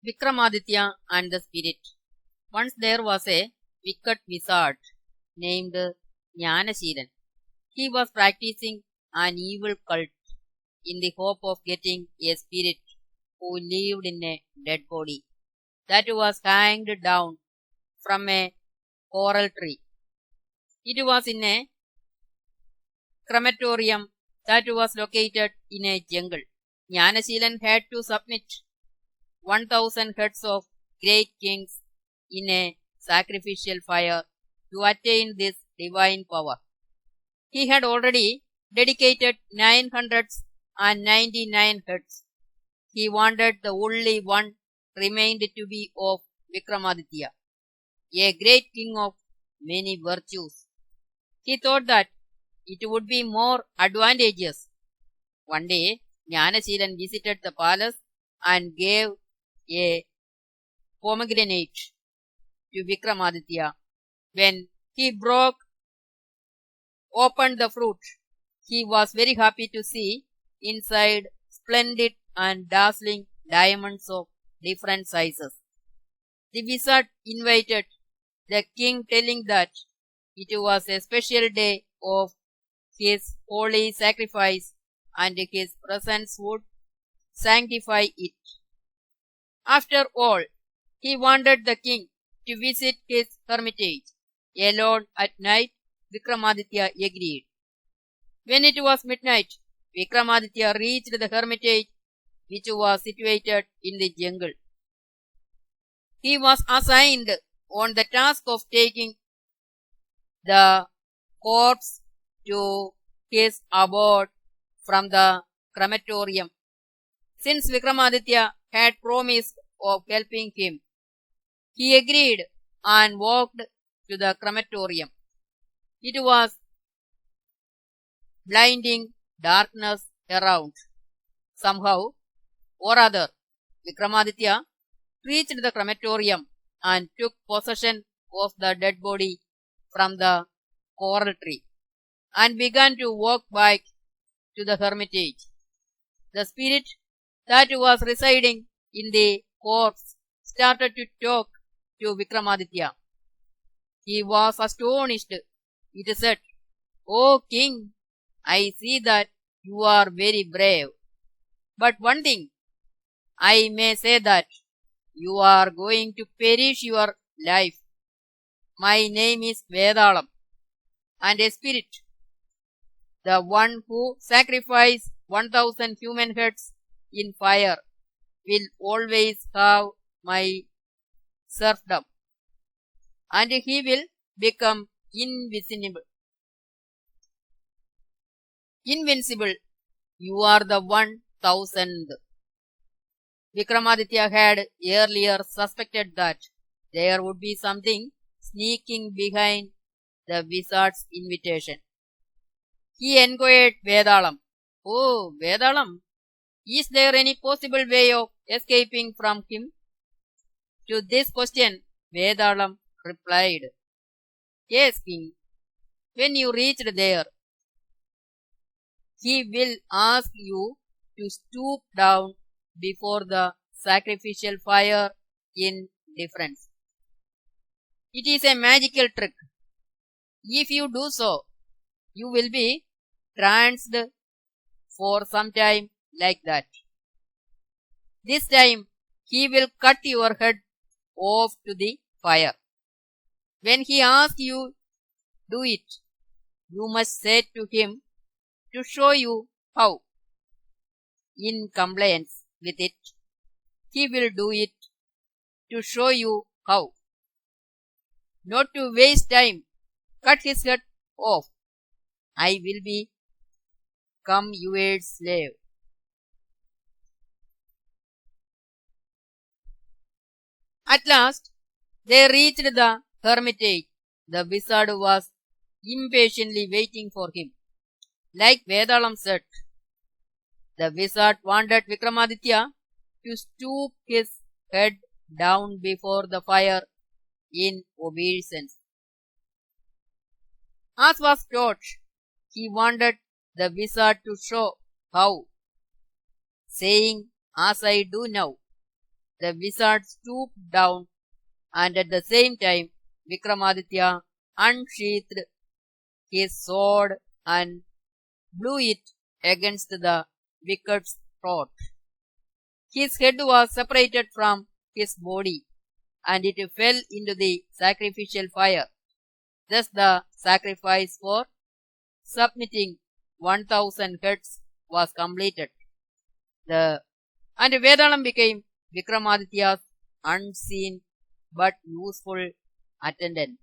Vikramadithya and the Spirit. Once there was a wicked wizard named Jnanashilan. He was practicing an evil cult in the hope of getting a spirit who lived in a dead body that was hanged down from a coral tree. It was in a crematorium that was located in a jungle. Jnanashilan had to submit 1,000 heads of great kings in a sacrificial fire to attain this divine power. He had already dedicated 999 heads. He wanted the only one remained to be of Vikramaditya, a great king of many virtues. He thought that it would be more advantageous. One day, Jnanashilan visited the palace and gave a pomegranate to Vikramaditya. When he broke open the fruit, he was very happy to see inside splendid and dazzling diamonds of different sizes. The wizard invited the king, telling that it was a special day of his holy sacrifice and his presence would sanctify it. After all, he wanted the king to visit his hermitage alone at night. Vikramaditya agreed. When it was midnight, Vikramaditya reached the hermitage, which was situated in the jungle. He was assigned on the task of taking the corpse to his abode from the crematorium. Since Vikramaditya had promised of helping him, he agreed and walked to the crematorium. It was blinding darkness around. Somehow or other, Vikramaditya reached the crematorium and took possession of the dead body from the coral tree and began to walk back to the hermitage. The spirit that was residing in the corpse started to talk to Vikramaditya. He was astonished. It said, "O king, I see that you are very brave. But one thing, I may say that you are going to perish your life. My name is Vethalam, and a spirit, the one who sacrificed 1,000 human heads in fire, will always have my serfdom, and he will become invincible. You are the 1,000th." Vikramaditya had earlier suspected that there would be something sneaking behind the wizard's invitation. He inquired Vethalam, "Oh, Vethalam, is there any possible way of escaping from him?" To this question, Vethalam replied, "Yes, king. When you reached there, he will ask you to stoop down before the sacrificial fire in deference. It is a magical trick. If you do so, you will be tranced for some time like that. This time, he will cut your head off to the fire. When he asks you do it, you must say to him to show you how. In compliance with it, he will do it to show you how. Not to waste time, cut his head off. I will become your slave." At last, they reached the hermitage. The wizard was impatiently waiting for him. Like Vethalam said, the wizard wanted Vikramaditya to stoop his head down before the fire in obeisance. As was taught, he wanted the wizard to show how, saying, "As I do now, the wizard stooped down, and at the same time Vikramaditya unsheathed his sword and blew it against the wicked's throat. His head was separated from his body, and it fell into the sacrificial fire. Thus the sacrifice for submitting 1,000 heads was completed. And Vethalam became Vikramaditya's unseen but useful attendant.